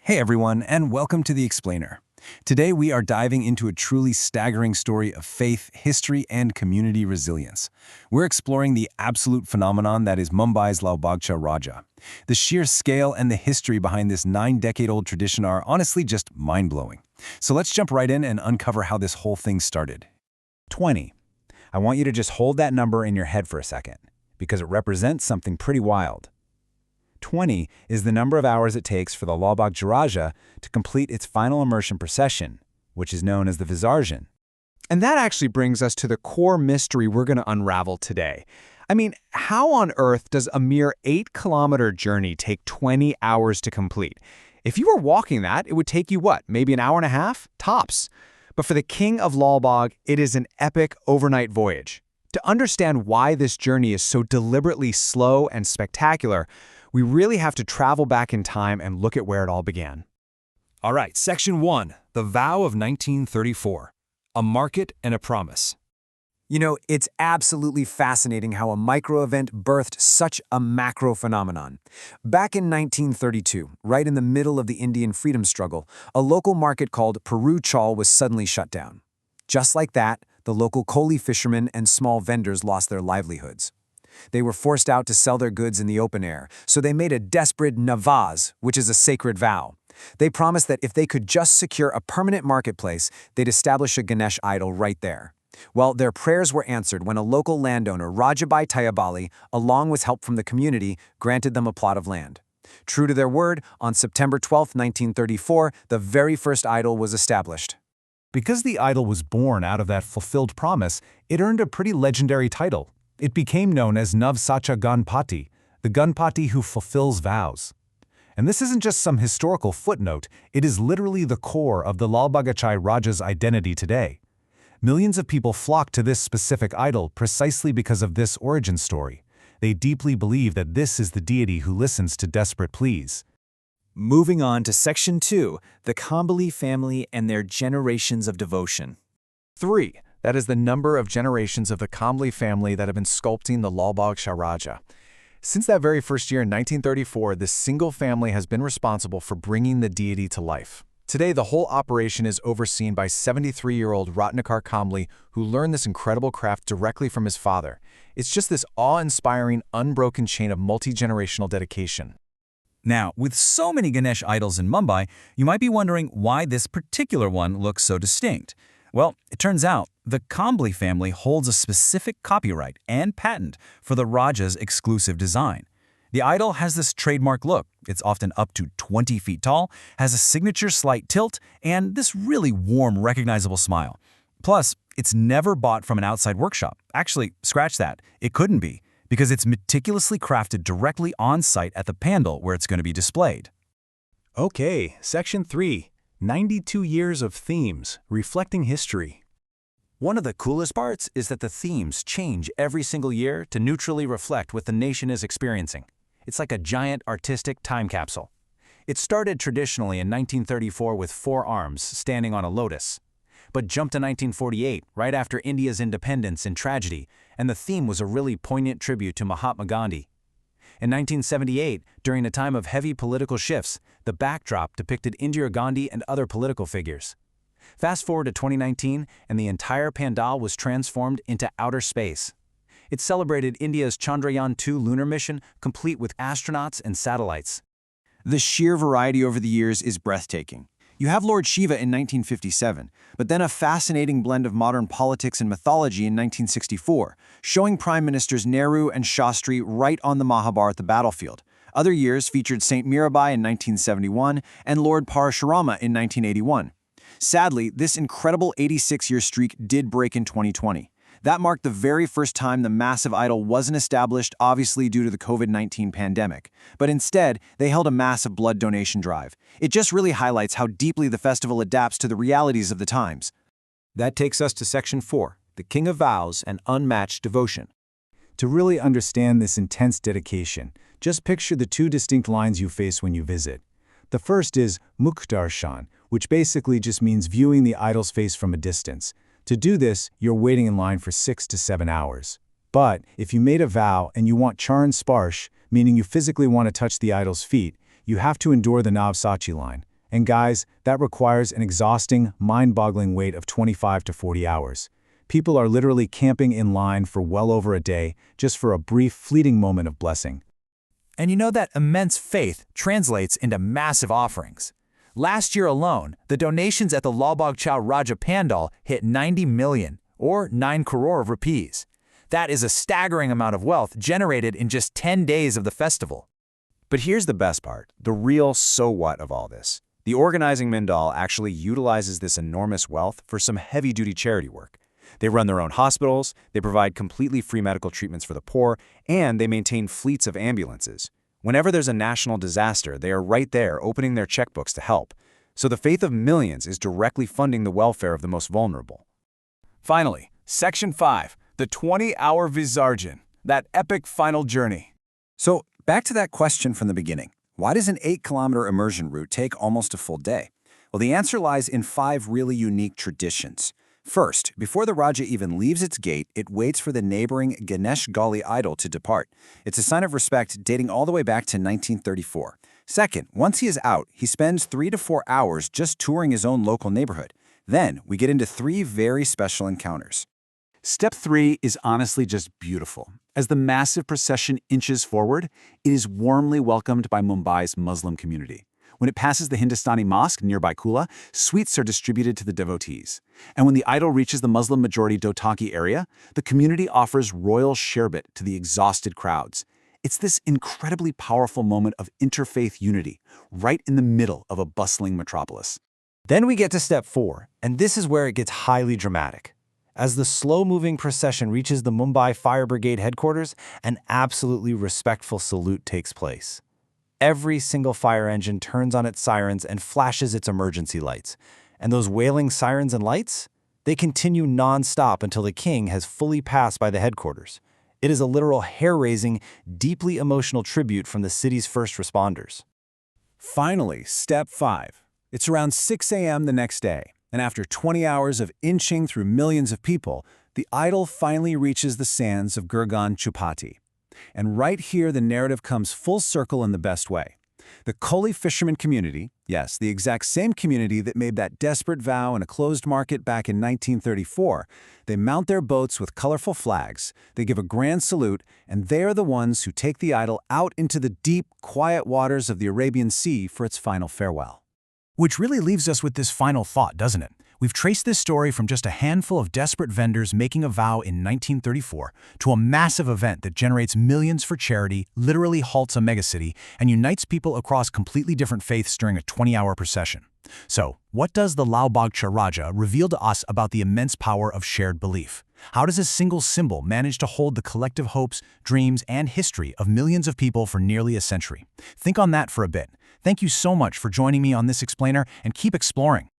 Hey everyone, and welcome to The Explainer. Today we are diving into a truly staggering story of faith, history, and community resilience. We're exploring the absolute phenomenon that is Mumbai's Lalbaugcha Raja. The sheer scale and the history behind this 9-decade-old tradition are honestly just mind-blowing. So let's jump right in and uncover how this whole thing started. 20. I want you to just hold that number in your head for a second, because it represents something pretty wild. 20 is the number of hours it takes for the Lalbaugcha Raja to complete its final immersion procession, which is known as the Visarjan. And that actually brings us to the core mystery we're going to unravel today. I mean, how on earth does a mere 8-kilometer journey take 20 hours to complete? If you were walking that, it would take you what, maybe an hour and a half? Tops. But for the king of Lalbagh, it is an epic overnight voyage. To understand why this journey is so deliberately slow and spectacular, we really have to travel back in time and look at where it all began. All right, Section 1, The Vow of 1934, A Market and a Promise. You know, it's absolutely fascinating how a micro-event birthed such a macro phenomenon. Back in 1932, right in the middle of the Indian freedom struggle, a local market called Peru Chawl was suddenly shut down. Just like that, the local Koli fishermen and small vendors lost their livelihoods. They were forced out to sell their goods in the open air, so they made a desperate navaz, which is a sacred vow. They promised that if they could just secure a permanent marketplace, they'd establish a Ganesh idol right there. Well, their prayers were answered when a local landowner, Rajabai Tayabali, along with help from the community, granted them a plot of land. True to their word, on September 12, 1934, the very first idol was established. Because the idol was born out of that fulfilled promise, it earned a pretty legendary title. It became known as Navsacha Ganpati, the Ganpati who fulfills vows. And this isn't just some historical footnote, it is literally the core of the Lalbaugcha Raja's identity today. Millions of people flock to this specific idol precisely because of this origin story. They deeply believe that this is the deity who listens to desperate pleas. Moving on to Section 2, the Kambali family and their generations of devotion. 3. That is the number of generations of the Kambali family that have been sculpting the Lalbaugcha Raja. Since that very first year in 1934, this single family has been responsible for bringing the deity to life. Today, the whole operation is overseen by 73-year-old Ratnakar Kambali, who learned this incredible craft directly from his father. It's just this awe-inspiring, unbroken chain of multi-generational dedication. Now, with so many Ganesh idols in Mumbai, you might be wondering why this particular one looks so distinct. Well, it turns out the Kambali family holds a specific copyright and patent for the Raja's exclusive design. The idol has this trademark look. It's often up to 20 feet tall, has a signature slight tilt, and this really warm, recognizable smile. Plus, it's never bought from an outside workshop. Actually, scratch that. It couldn't be, because it's meticulously crafted directly on site at the pandal where it's going to be displayed. Okay, Section 3, 92 years of themes, reflecting history. One of the coolest parts is that the themes change every single year to neutrally reflect what the nation is experiencing. It's like a giant artistic time capsule. It started traditionally in 1934 with 4 arms standing on a lotus, but jumped to 1948 right after India's independence in tragedy, and the theme was a really poignant tribute to Mahatma Gandhi. In 1978, during a time of heavy political shifts, the backdrop depicted Indira Gandhi and other political figures. Fast forward to 2019, and the entire pandal was transformed into outer space. It celebrated India's Chandrayaan-2 lunar mission, complete with astronauts and satellites. The sheer variety over the years is breathtaking. You have Lord Shiva in 1957, but then a fascinating blend of modern politics and mythology in 1964, showing Prime Ministers Nehru and Shastri right on the Mahabharata battlefield. Other years featured Saint Mirabai in 1971 and Lord Parashurama in 1981. Sadly, this incredible 86-year streak did break in 2020. That marked the very first time the massive idol wasn't established, obviously due to the COVID-19 pandemic. But instead, they held a massive blood donation drive. It just really highlights how deeply the festival adapts to the realities of the times. That takes us to Section 4, the King of Vows and Unmatched Devotion. To really understand this intense dedication, just picture the 2 distinct lines you face when you visit. The first is Mukhdarshan, which basically just means viewing the idol's face from a distance. To do this, you're waiting in line for 6 to 7 hours. But if you made a vow and you want charan sparsh, meaning you physically want to touch the idol's feet, you have to endure the Navsachi line. And guys, that requires an exhausting, mind-boggling wait of 25 to 40 hours. People are literally camping in line for well over a day just for a brief, fleeting moment of blessing. And you know that immense faith translates into massive offerings. Last year alone, the donations at the Lalbaugcha Raja Pandal hit 90 million, or 9 crore rupees. That is a staggering amount of wealth generated in just 10 days of the festival. But here's the best part, the real so what of all this. The organizing Mandal actually utilizes this enormous wealth for some heavy-duty charity work. They run their own hospitals, they provide completely free medical treatments for the poor, and they maintain fleets of ambulances. Whenever there's a national disaster, they are right there opening their checkbooks to help. So the faith of millions is directly funding the welfare of the most vulnerable. Finally, Section 5, the 20-hour Visarjan, that epic final journey. So, back to that question from the beginning. Why does an 8-kilometer immersion route take almost a full day? Well, the answer lies in 5 really unique traditions. First, before the Raja even leaves its gate, it waits for the neighboring Ganesh Gali idol to depart. It's a sign of respect dating all the way back to 1934. Second, once he is out, he spends 3 to 4 hours just touring his own local neighborhood. Then, we get into 3 very special encounters. Step 3 is honestly just beautiful. As the massive procession inches forward, it is warmly welcomed by Mumbai's Muslim community. When it passes the Hindustani mosque nearby Kula, sweets are distributed to the devotees. And when the idol reaches the Muslim-majority Dotaki area, the community offers royal sherbet to the exhausted crowds. It's this incredibly powerful moment of interfaith unity, right in the middle of a bustling metropolis. Then we get to step 4, and this is where it gets highly dramatic. As the slow-moving procession reaches the Mumbai Fire Brigade headquarters, an absolutely respectful salute takes place. Every single fire engine turns on its sirens and flashes its emergency lights. And those wailing sirens and lights? They continue non-stop until the king has fully passed by the headquarters. It is a literal hair-raising, deeply emotional tribute from the city's first responders. Finally, step 5. It's around 6 a.m. the next day, and after 20 hours of inching through millions of people, the idol finally reaches the sands of Gurgaon Chupati. And right here, the narrative comes full circle in the best way. The Koli fisherman community, yes, the exact same community that made that desperate vow in a closed market back in 1934, they mount their boats with colorful flags, they give a grand salute, and they are the ones who take the idol out into the deep, quiet waters of the Arabian Sea for its final farewell. Which really leaves us with this final thought, doesn't it? We've traced this story from just a handful of desperate vendors making a vow in 1934 to a massive event that generates millions for charity, literally halts a megacity, and unites people across completely different faiths during a 20-hour procession. So, what does the Lalbaugcha Raja reveal to us about the immense power of shared belief? How does a single symbol manage to hold the collective hopes, dreams, and history of millions of people for nearly a century? Think on that for a bit. Thank you so much for joining me on this explainer, and keep exploring.